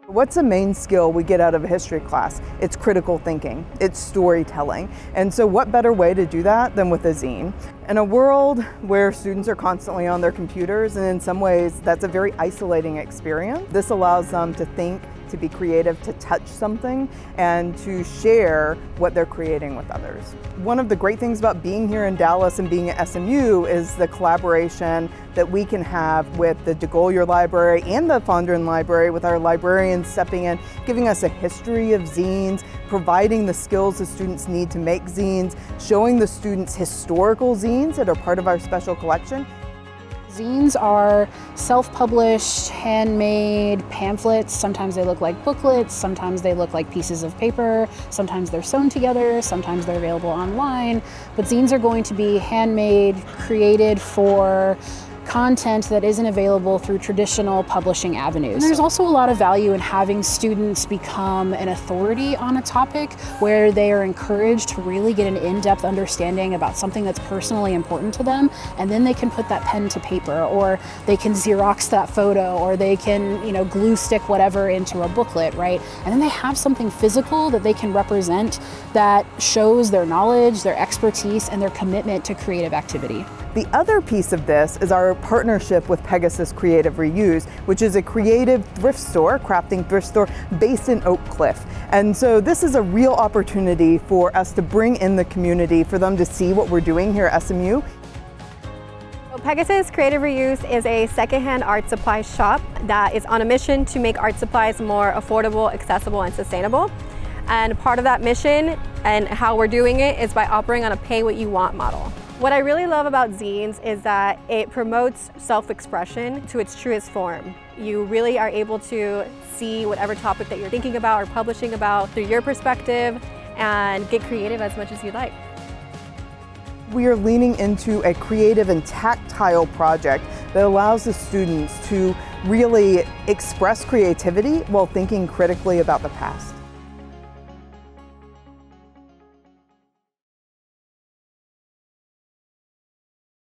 What's the main skill we get out of a history class? It's critical thinking, it's storytelling. And so what better way to do that than with a zine? In a world where students are constantly on their computers, and in some ways that's a very isolating experience, this allows them to think, to be creative, to touch something, and to share what they're creating with others. One of the great things about being here in Dallas and being at SMU is the collaboration that we can have with the de Gaulle Library and the Fondren Library, with our librarians stepping in, giving us a history of zines, providing the skills the students need to make zines, showing the students historical zines that are part of our special collection. Zines are self-published, handmade pamphlets. Sometimes they look like booklets, sometimes they look like pieces of paper, sometimes they're sewn together, sometimes they're available online. But zines are going to be handmade, created for content that isn't available through traditional publishing avenues. And there's also a lot of value in having students become an authority on a topic, where they are encouraged to really get an in-depth understanding about something that's personally important to them, and then they can put that pen to paper, or they can Xerox that photo, or they can, glue stick whatever into a booklet, right? And then they have something physical that they can represent that shows their knowledge, their expertise, and their commitment to creative activity. The other piece of this is our partnership with Pegasus Creative Reuse, which is a creative thrift store, crafting thrift store based in Oak Cliff. And so this is a real opportunity for us to bring in the community, for them to see what we're doing here at SMU. Pegasus Creative Reuse is a secondhand art supply shop that is on a mission to make art supplies more affordable, accessible, and sustainable. And part of that mission and how we're doing it is by operating on a pay-what-you-want model. What I really love about zines is that it promotes self-expression to its truest form. You really are able to see whatever topic that you're thinking about or publishing about through your perspective and get creative as much as you like. We are leaning into a creative and tactile project that allows the students to really express creativity while thinking critically about the past.